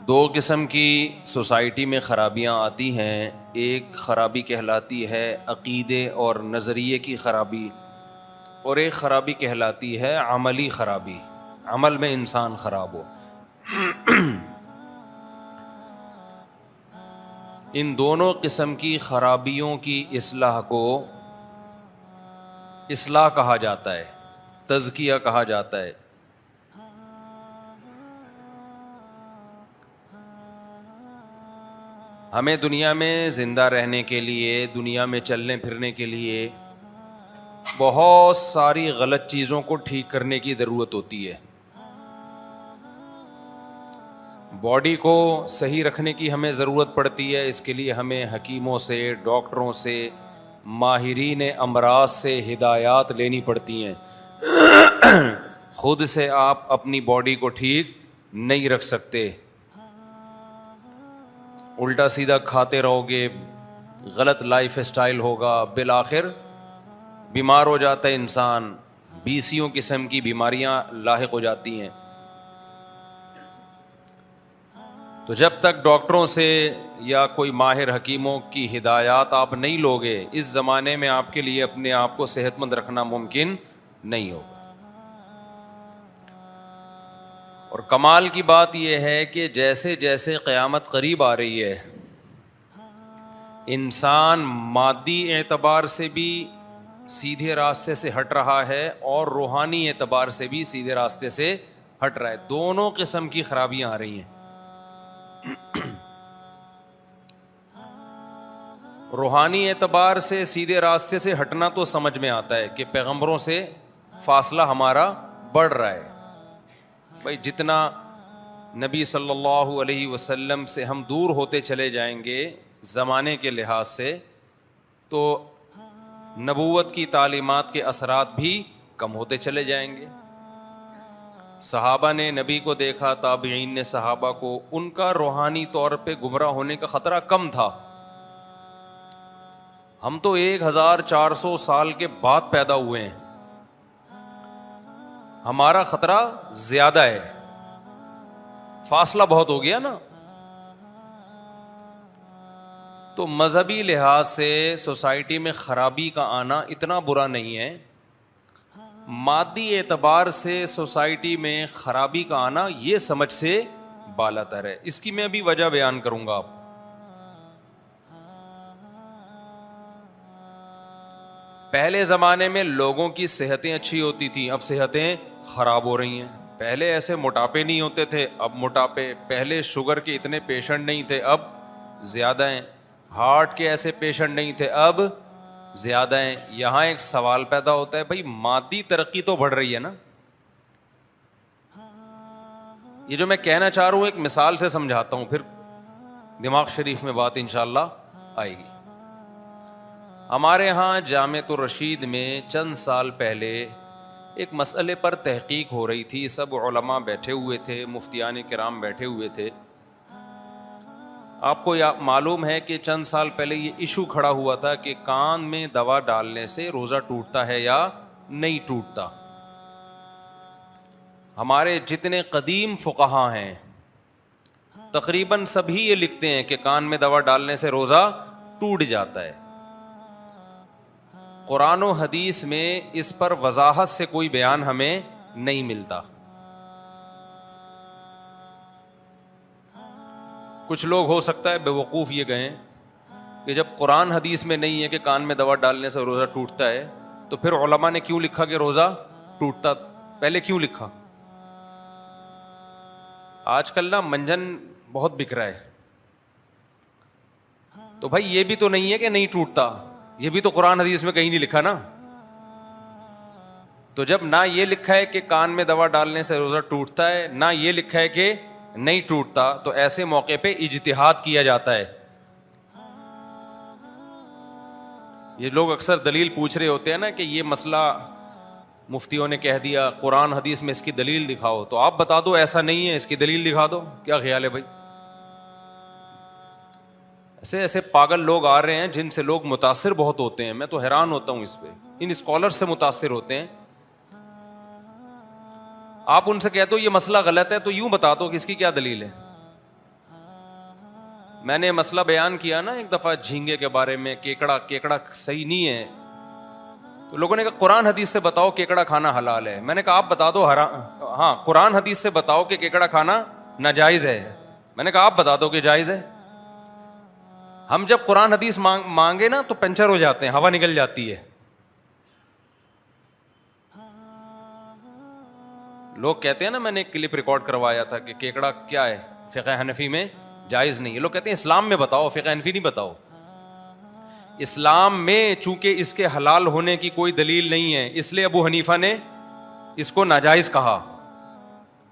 دو قسم کی سوسائٹی میں خرابیاں آتی ہیں. ایک خرابی کہلاتی ہے عقیدے اور نظریے کی خرابی، اور ایک خرابی کہلاتی ہے عملی خرابی، عمل میں انسان خراب ہو. ان دونوں قسم کی خرابیوں کی اصلاح کو اصلاح کہا جاتا ہے، تزکیہ کہا جاتا ہے. ہمیں دنیا میں زندہ رہنے کے لیے، دنیا میں چلنے پھرنے کے لیے بہت ساری غلط چیزوں کو ٹھیک کرنے کی ضرورت ہوتی ہے. باڈی کو صحیح رکھنے کی ہمیں ضرورت پڑتی ہے. اس کے لیے ہمیں حکیموں سے، ڈاکٹروں سے، ماہرین امراض سے ہدایات لینی پڑتی ہیں. خود سے آپ اپنی باڈی کو ٹھیک نہیں رکھ سکتے. الٹا سیدھا کھاتے رہو گے، غلط لائف اسٹائل ہوگا، بالآخر بیمار ہو جاتا ہے انسان. 20 قسم کی بیماریاں لاحق ہو جاتی ہیں. تو جب تک ڈاکٹروں سے یا کوئی ماہر حکیموں کی ہدایات آپ نہیں لوگے، اس زمانے میں آپ کے لیے اپنے آپ کو صحت مند رکھنا ممکن نہیں ہوگا. اور کمال کی بات یہ ہے کہ جیسے جیسے قیامت قریب آ رہی ہے، انسان مادی اعتبار سے بھی سیدھے راستے سے ہٹ رہا ہے اور روحانی اعتبار سے بھی سیدھے راستے سے ہٹ رہا ہے. دونوں قسم کی خرابیاں آ رہی ہیں. روحانی اعتبار سے سیدھے راستے سے ہٹنا تو سمجھ میں آتا ہے کہ پیغمبروں سے فاصلہ ہمارا بڑھ رہا ہے. بھائی جتنا نبی صلی اللہ علیہ وسلم سے ہم دور ہوتے چلے جائیں گے زمانے کے لحاظ سے، تو نبوت کی تعلیمات کے اثرات بھی کم ہوتے چلے جائیں گے. صحابہ نے نبی کو دیکھا، تابعین نے صحابہ کو، ان کا روحانی طور پہ گمراہ ہونے کا خطرہ کم تھا. ہم تو 1400 سال کے بعد پیدا ہوئے ہیں، ہمارا خطرہ زیادہ ہے. فاصلہ بہت ہو گیا نا. تو مذہبی لحاظ سے سوسائٹی میں خرابی کا آنا اتنا برا نہیں ہے. مادی اعتبار سے سوسائٹی میں خرابی کا آنا یہ سمجھ سے بالاتر ہے. اس کی میں ابھی وجہ بیان کروں گا. آپ پہلے زمانے میں لوگوں کی صحتیں اچھی ہوتی تھیں، اب صحتیں خراب ہو رہی ہیں. پہلے ایسے موٹاپے نہیں ہوتے تھے، اب موٹاپے. پہلے شوگر کے اتنے پیشنٹ نہیں تھے، اب زیادہ ہیں. ہارٹ کے ایسے پیشنٹ نہیں تھے، اب زیادہ ہیں. یہاں ایک سوال پیدا ہوتا ہے، بھائی مادی ترقی تو بڑھ رہی ہے نا. یہ جو میں کہنا چاہ رہا ہوں ایک مثال سے سمجھاتا ہوں، پھر دماغ شریف میں بات انشاءاللہ آئے گی. ہمارے ہاں جامعۃ الرشید میں چند سال پہلے ایک مسئلے پر تحقیق ہو رہی تھی. سب علماء بیٹھے ہوئے تھے، مفتیان کرام بیٹھے ہوئے تھے. آپ کو معلوم ہے کہ چند سال پہلے یہ ایشو کھڑا ہوا تھا کہ کان میں دوا ڈالنے سے روزہ ٹوٹتا ہے یا نہیں ٹوٹتا. ہمارے جتنے قدیم فقہا ہیں تقریباً سبھی یہ لکھتے ہیں کہ کان میں دوا ڈالنے سے روزہ ٹوٹ جاتا ہے. قرآن و حدیث میں اس پر وضاحت سے کوئی بیان ہمیں نہیں ملتا. کچھ لوگ ہو سکتا ہے بیوقوف یہ کہیں کہ جب قرآن حدیث میں نہیں ہے کہ کان میں دوا ڈالنے سے روزہ ٹوٹتا ہے، تو پھر علماء نے کیوں لکھا کہ روزہ ٹوٹتا؟ پہلے کیوں لکھا؟ آج کل نا منجن بہت بک رہا ہے. تو بھائی یہ بھی تو نہیں ہے کہ نہیں ٹوٹتا، یہ بھی تو قرآن حدیث میں کہیں نہیں لکھا نا. تو جب نہ یہ لکھا ہے کہ کان میں دوا ڈالنے سے روزہ ٹوٹتا ہے، نہ یہ لکھا ہے کہ نہیں ٹوٹتا، تو ایسے موقع پہ اجتہاد کیا جاتا ہے. یہ لوگ اکثر دلیل پوچھ رہے ہوتے ہیں نا کہ یہ مسئلہ مفتیوں نے کہہ دیا، قرآن حدیث میں اس کی دلیل دکھاؤ. تو آپ بتا دو ایسا نہیں ہے، اس کی دلیل دکھا دو. کیا خیال ہے بھائی؟ ایسے ایسے پاگل لوگ آ رہے ہیں جن سے لوگ متاثر بہت ہوتے ہیں. میں تو حیران ہوتا ہوں اس پہ، ان اسکالر سے متاثر ہوتے ہیں. آپ ان سے کہتے ہو یہ مسئلہ غلط ہے تو یوں بتا دو کہ اس کی کیا دلیل ہے. میں نے مسئلہ بیان کیا نا ایک دفعہ جھینگے کے بارے میں, کیکڑا صحیح نہیں ہے, تو لوگوں نے کہا قرآن حدیث سے بتاؤ کیکڑا کھانا حلال ہے. میں نے کہا آپ بتا دو ہاں قرآن حدیث سے بتاؤ کہ کیکڑا کھانا ناجائز ہے. میں نے کہا آپ بتا دو کہ جائز ہے. ہم جب قرآن حدیث مانگے نا تو پنچر ہو جاتے ہیں, ہوا نکل جاتی ہے. لوگ کہتے ہیں نا, میں نے ایک کلپ ریکارڈ کروایا تھا کہ کیکڑا کیا ہے فقہ حنفی میں جائز نہیں ہے. لوگ کہتے ہیں اسلام میں بتاؤ, فقہ حنفی نہیں بتاؤ. اسلام میں چونکہ اس کے حلال ہونے کی کوئی دلیل نہیں ہے, اس لیے ابو حنیفہ نے اس کو ناجائز کہا.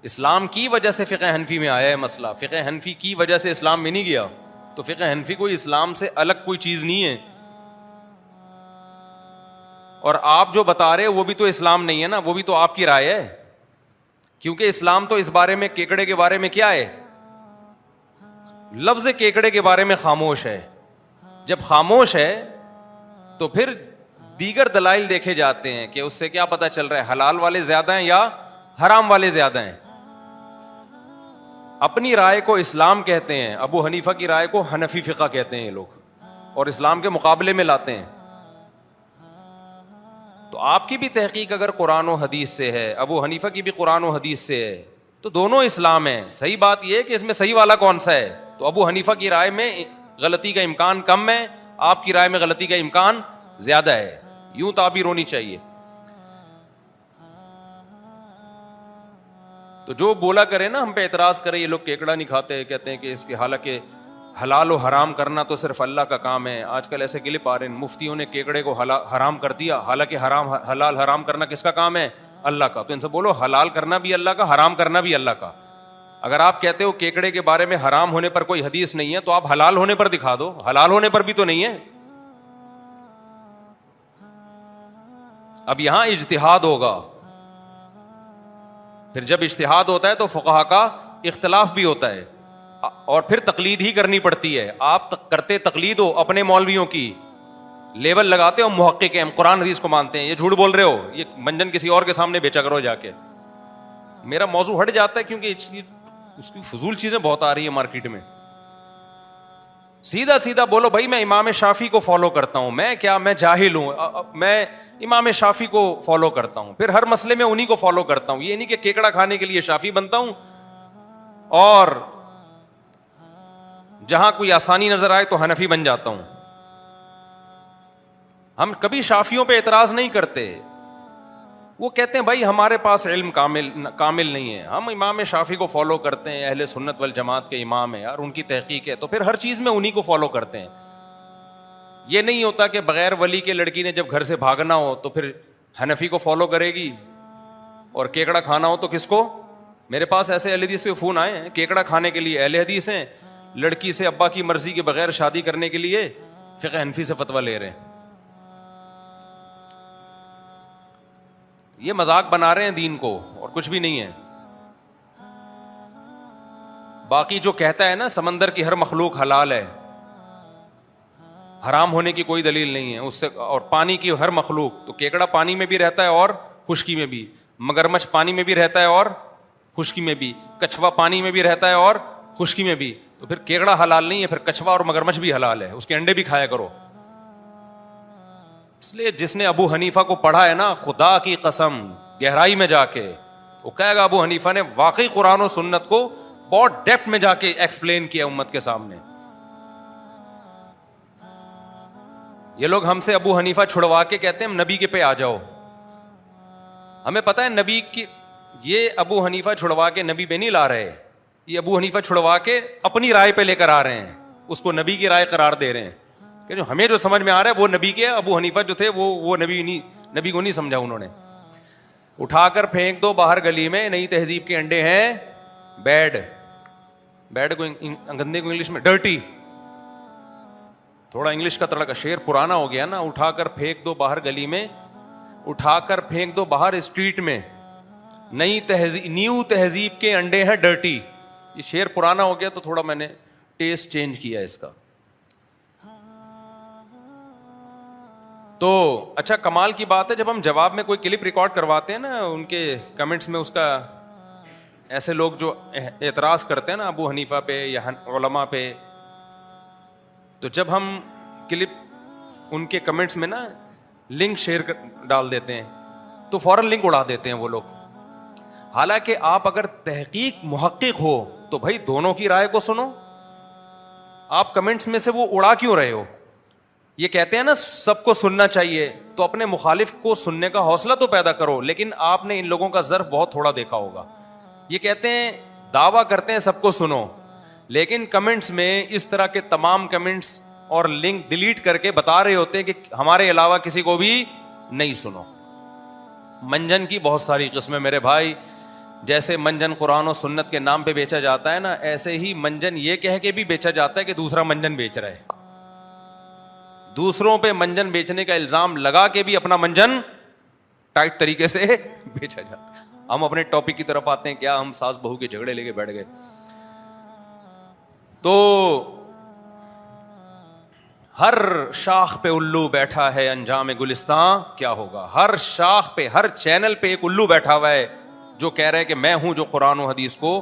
اسلام کی وجہ سے فقہ حنفی میں آیا ہے مسئلہ, فقہ حنفی کی وجہ سے اسلام میں نہیں گیا. تو فقہ حنفی کوئی اسلام سے الگ کوئی چیز نہیں ہے. اور آپ جو بتا رہے وہ بھی تو اسلام نہیں ہے نا, وہ بھی تو آپ کی رائے ہے. کیونکہ اسلام تو اس بارے میں کیکڑے کے بارے میں کیا ہے, لفظ کیکڑے کے بارے میں خاموش ہے. جب خاموش ہے تو پھر دیگر دلائل دیکھے جاتے ہیں کہ اس سے کیا پتہ چل رہا ہے حلال والے زیادہ ہیں یا حرام والے زیادہ ہیں. اپنی رائے کو اسلام کہتے ہیں, ابو حنیفہ کی رائے کو حنفی فقہ کہتے ہیں یہ لوگ, اور اسلام کے مقابلے میں لاتے ہیں. تو آپ کی بھی تحقیق اگر قرآن و حدیث سے ہے, ابو حنیفہ کی بھی قرآن و حدیث سے ہے, تو دونوں اسلام ہیں. صحیح بات یہ ہے کہ اس میں صحیح والا کون سا ہے. تو ابو حنیفہ کی رائے میں غلطی کا امکان کم ہے, آپ کی رائے میں غلطی کا امکان زیادہ ہے. یوں تعبیر ہونی چاہیے. تو جو بولا کرے نا ہم پہ اعتراض کرے یہ لوگ کیکڑا نہیں کھاتے, کہتے ہیں کہ اس کے حالانکہ حلال و حرام کرنا تو صرف اللہ کا کام ہے. آج کل ایسے کلپ آ رہے ہیں, مفتیوں نے کیکڑے کو حرام کر دیا, حالانکہ حلال حرام کرنا کس کا کام ہے, اللہ کا. تو ان سے بولو حلال کرنا بھی اللہ کا, حرام کرنا بھی اللہ کا. اگر آپ کہتے ہو کیکڑے کے بارے میں حرام ہونے پر کوئی حدیث نہیں ہے, تو آپ حلال ہونے پر دکھا دو, حلال ہونے پر بھی تو نہیں ہے. اب یہاں اجتہاد ہوگا, پھر جب اجتہاد ہوتا ہے تو فقہا کا اختلاف بھی ہوتا ہے, اور پھر تقلید ہی کرنی پڑتی ہے. آپ کرتے تقلید ہو اپنے مولویوں کی, لیبل لگاتے ہو محقق ہیں, ہم قرآن حدیث کو مانتے ہیں, یہ جھوٹ بول رہے ہو, یہ منجن کسی اور کے سامنے بیچا کرو جا کے. میرا موضوع ہٹ جاتا ہے کیونکہ اس کی فضول چیزیں بہت آ رہی ہیں مارکیٹ میں. سیدھا سیدھا بولو بھائی میں امام شافعی کو فالو کرتا ہوں, میں کیا میں جاہل ہوں, میں امام شافعی کو فالو کرتا ہوں, پھر ہر مسئلے میں انہی کو فالو کرتا ہوں. یہ نہیں کہ کیکڑا کھانے کے لیے شافعی بنتا ہوں اور جہاں کوئی آسانی نظر آئے تو حنفی بن جاتا ہوں. ہم کبھی شافعیوں پہ اعتراض نہیں کرتے. وہ کہتے ہیں بھائی ہمارے پاس علم کامل نہیں ہے, ہم امام شافعی کو فالو کرتے ہیں, اہل سنت والجماعت کے امام ہیں اور ان کی تحقیق ہے, تو پھر ہر چیز میں انہی کو فالو کرتے ہیں. یہ نہیں ہوتا کہ بغیر ولی کے لڑکی نے جب گھر سے بھاگنا ہو تو پھر حنفی کو فالو کرے گی, اور کیکڑا کھانا ہو تو کس کو. میرے پاس ایسے اہل حدیث کے فون آئے ہیں, کیکڑا کھانے کے لیے اہل حدیث ہیں, لڑکی سے ابا کی مرضی کے بغیر شادی کرنے کے لیے فقہ حنفی سے فتویٰ لے رہے ہیں. یہ مذاق بنا رہے ہیں دین کو, اور کچھ بھی نہیں ہے. باقی جو کہتا ہے نا سمندر کی ہر مخلوق حلال ہے, حرام ہونے کی کوئی دلیل نہیں ہے اس سے, اور پانی کی ہر مخلوق, تو کیکڑا پانی میں بھی رہتا ہے اور خشکی میں بھی, مگرمچھ پانی میں بھی رہتا ہے اور خشکی میں بھی, کچھوا پانی میں بھی رہتا ہے اور خشکی میں بھی. تو پھر کیکڑا حلال نہیں ہے, پھر کچھوا اور مگرمچھ بھی حلال ہے, اس کے انڈے بھی کھایا کرو. اس لیے جس نے ابو حنیفہ کو پڑھا ہے نا, خدا کی قسم گہرائی میں جا کے وہ کہے گا ابو حنیفہ نے واقعی قرآن و سنت کو بہت ڈیپتھ میں جا کے ایکسپلین کیا امت کے سامنے. یہ لوگ ہم سے ابو حنیفہ چھڑوا کے کہتے ہیں ہم نبی کے پہ آ جاؤ. ہمیں پتہ ہے نبی کی, یہ ابو حنیفہ چھڑوا کے نبی پہ نہیں لا رہے, یہ ابو حنیفہ چھڑوا کے اپنی رائے پہ لے کر آ رہے ہیں, اس کو نبی کی رائے قرار دے رہے ہیں کہ جو ہمیں جو سمجھ میں آ رہا ہے وہ نبی کے. ابو حنیفہ جو تھے وہ نبی کو نہیں سمجھا انہوں نے. اٹھا کر پھینک دو باہر گلی میں, نئی تہذیب کے انڈے ہیں بیڈ کو گندے کو انگلش میں ڈرٹی, تھوڑا انگلش کا تڑکا, شعر پرانا ہو گیا نا. اٹھا کر پھینک دو باہر گلی میں, اٹھا کر پھینک دو باہر اسٹریٹ میں, نیو تہذیب کے انڈے ہیں ڈرٹی. یہ شعر پرانا ہو گیا تو تھوڑا میں نے ٹیسٹ چینج کیا اس کا. تو اچھا کمال کی بات ہے جب ہم جواب میں کوئی کلپ ریکارڈ کرواتے ہیں نا, ان کے کمنٹس میں اس کا ایسے لوگ جو اعتراض کرتے ہیں نا ابو حنیفہ پہ یا علماء پہ, تو جب ہم کلپ ان کے کمنٹس میں نا لنک شیئر ڈال دیتے ہیں تو فوراً لنک اڑا دیتے ہیں وہ لوگ. حالانکہ آپ اگر تحقیق محقق ہو تو بھائی دونوں کی رائے کو سنو. آپ کمنٹس میں سے وہ اڑا کیوں رہے ہو؟ یہ کہتے ہیں نا سب کو سننا چاہیے, تو اپنے مخالف کو سننے کا حوصلہ تو پیدا کرو. لیکن آپ نے ان لوگوں کا ظرف بہت تھوڑا دیکھا ہوگا. یہ کہتے ہیں, دعویٰ کرتے ہیں سب کو سنو, لیکن کمنٹس میں اس طرح کے تمام کمنٹس اور لنک ڈیلیٹ کر کے بتا رہے ہوتے ہیں کہ ہمارے علاوہ کسی کو بھی نہیں سنو. منجن کی بہت ساری قسمیں میرے بھائی. جیسے منجن قرآن و سنت کے نام پہ بیچا جاتا ہے نا, ایسے ہی منجن یہ کہہ کے بھی بیچا جاتا ہے کہ دوسرا منجن بیچ رہا ہے. دوسروں پہ منجن بیچنے کا الزام لگا کے بھی اپنا منجن ٹائٹ طریقے سے بیچا جاتا ہے. ہم اپنے ٹاپک کی طرف آتے ہیں. کیا ہم ساس بہو کے جھگڑے لے کے بیٹھ گئے. تو ہر شاخ پہ الو بیٹھا ہے, انجام گلستان کیا ہوگا. ہر شاخ پہ, ہر چینل پہ ایک الو بیٹھا ہوا ہے جو کہہ رہے کہ میں ہوں جو قرآن و حدیث کو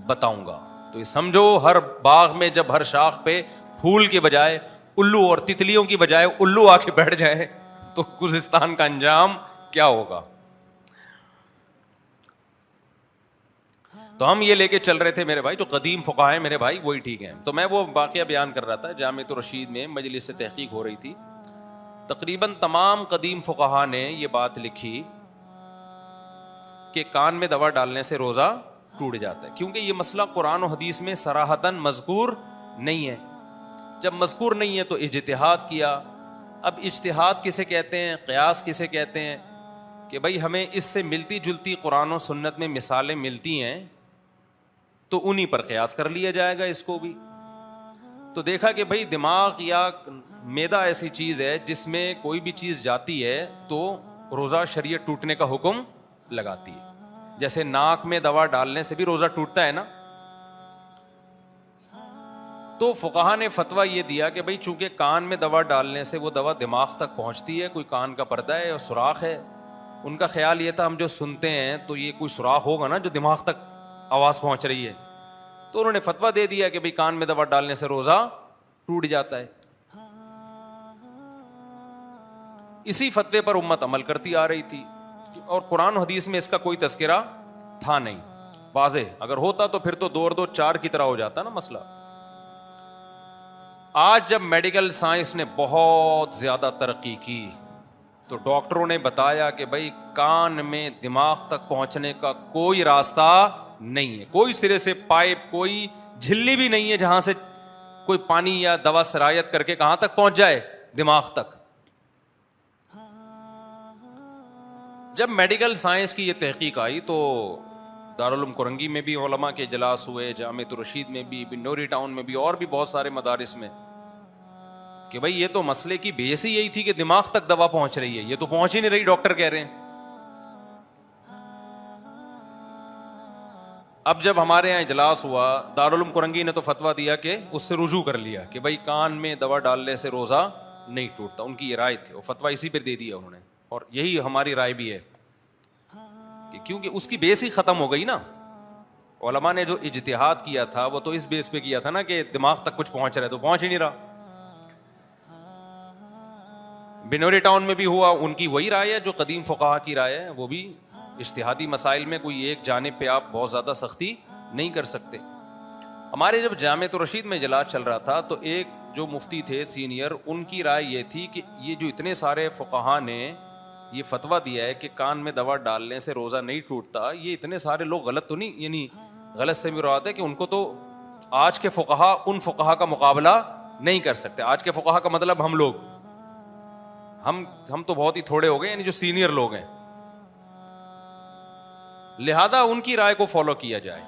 بتاؤں گا. تو یہ سمجھو ہر باغ میں جب ہر شاخ پہ پھول کے بجائے الو اور تتلیوں کی بجائے الو آ کے بیٹھ جائے تو گلستان کا انجام کیا ہوگا. تو ہم یہ لے کے چل رہے تھے میرے بھائی, جو قدیم فقہا ہیں میرے بھائی وہی ٹھیک ہیں. تو میں وہ واقعہ بیان کر رہا تھا, جامعۃ الرشید میں مجلس سے تحقیق ہو رہی تھی. تقریباً تمام قدیم فقہا نے یہ بات لکھی کہ کان میں دوا ڈالنے سے روزہ ٹوٹ جاتا ہے, کیونکہ یہ مسئلہ قرآن و حدیث میں صراحتاً مذکور نہیں ہے. جب مذکور نہیں ہے تو اجتہاد کیا. اب اجتہاد کسے کہتے ہیں, قیاس کسے کہتے ہیں, کہ بھائی ہمیں اس سے ملتی جلتی قرآن و سنت میں مثالیں ملتی ہیں تو انہی پر قیاس کر لیا جائے گا اس کو بھی. تو دیکھا کہ بھائی دماغ یا معدہ ایسی چیز ہے جس میں کوئی بھی چیز جاتی ہے تو روزہ شریعت ٹوٹنے کا حکم لگاتی ہے. جیسے ناک میں دوا ڈالنے سے بھی روزہ ٹوٹتا ہے نا. تو فقہا نے فتویٰ یہ دیا کہ بھائی چونکہ کان میں دوا ڈالنے سے وہ دوا دماغ تک پہنچتی ہے, کوئی کان کا پردہ ہے اور سوراخ ہے. ان کا خیال یہ تھا ہم جو سنتے ہیں تو یہ کوئی سوراخ ہوگا نا جو دماغ تک آواز پہنچ رہی ہے. تو انہوں نے فتویٰ دے دیا کہ بھائی کان میں دوا ڈالنے سے روزہ ٹوٹ جاتا ہے. اسی فتوے پر امت عمل کرتی آ رہی تھی, اور قرآن و حدیث میں اس کا کوئی تذکرہ تھا نہیں واضح. اگر ہوتا تو پھر تو 2 اور 2 4 کی طرح ہو جاتا نا مسئلہ. آج جب میڈیکل سائنس نے بہت زیادہ ترقی کی تو ڈاکٹروں نے بتایا کہ بھائی کان میں دماغ تک پہنچنے کا کوئی راستہ نہیں ہے, کوئی سرے سے پائپ, کوئی جھلی بھی نہیں ہے جہاں سے کوئی پانی یا دوا سرایت کر کے کہاں تک پہنچ جائے, دماغ تک. جب میڈیکل سائنس کی یہ تحقیق آئی تو دارالعلوم کرنگی میں بھی علماء کے اجلاس ہوئے, جامعۃ الرشید میں بھی, بنوری ٹاؤن میں بھی, اور بھی بہت سارے مدارس میں, کہ بھائی یہ تو مسئلے کی بیس ہی یہی تھی کہ دماغ تک دوا پہنچ رہی ہے, یہ تو پہنچ ہی نہیں رہی, ڈاکٹر کہہ رہے ہیں. اب جب ہمارے یہاں اجلاس ہوا, دارالعلوم کرنگی نے تو فتویٰ دیا کہ اس سے رجوع کر لیا کہ بھائی کان میں دوا ڈالنے سے روزہ نہیں ٹوٹتا. ان کی یہ رائے تھی, وہ فتویٰ اسی پہ دے دیا انہوں نے, اور یہی ہماری رائے بھی ہے کہ کیونکہ اس کی بیس ہی ختم ہو گئی نا. علماء نے جو اجتہاد کیا تھا وہ تو اس بیس پہ کیا تھا نا کہ دماغ تک کچھ پہنچ رہا ہے, تو پہنچ ہی نہیں رہا. بنوری ٹاؤن میں بھی ہوا, ان کی وہی رائے ہے جو قدیم فقہا کی رائے ہے. وہ بھی اجتہادی مسائل میں کوئی ایک جانب پہ آپ بہت زیادہ سختی نہیں کر سکتے. ہمارے جب جامعۃ الرشید میں اجلاس چل رہا تھا تو ایک جو مفتی تھے سینئر, ان کی رائے یہ تھی کہ یہ جو اتنے سارے فقہا نے یہ فتویٰ دیا ہے کہ کان میں دوا ڈالنے سے روزہ نہیں ٹوٹتا, یہ اتنے سارے لوگ غلط تو نہیں, یعنی غلط سے مراد ہے کہ ان کو تو آج کے فقہا ان فقہا کا مقابلہ نہیں کر سکتے. آج کے فقہا کا مطلب ہم لوگ, ہم تو بہت ہی تھوڑے ہو گئے, یعنی جو سینئر لوگ ہیں, لہذا ان کی رائے کو فالو کیا جائے.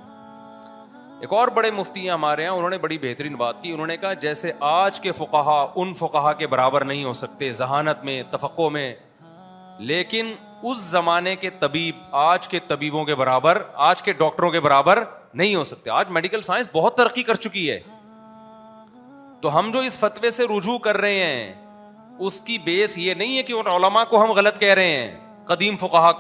ایک اور بڑے مفتی ہیں ہمارے ہیں, انہوں نے بڑی بہترین بات کی. انہوں نے کہا جیسے آج کے فقہا ان فقہا کے برابر نہیں ہو سکتے ذہانت میں, تفقہ میں, لیکن اس زمانے کے طبیب آج کے طبیبوں کے برابر, آج کے ڈاکٹروں کے برابر نہیں ہو سکتے. آج میڈیکل سائنس بہت ترقی کر چکی ہے, تو ہم جو اس فتوے سے رجوع کر رہے ہیں اس کی بیس یہ نہیں ہے کہ ان علماء کو ہم غلط کہہ رہے ہیں, قدیم فقہا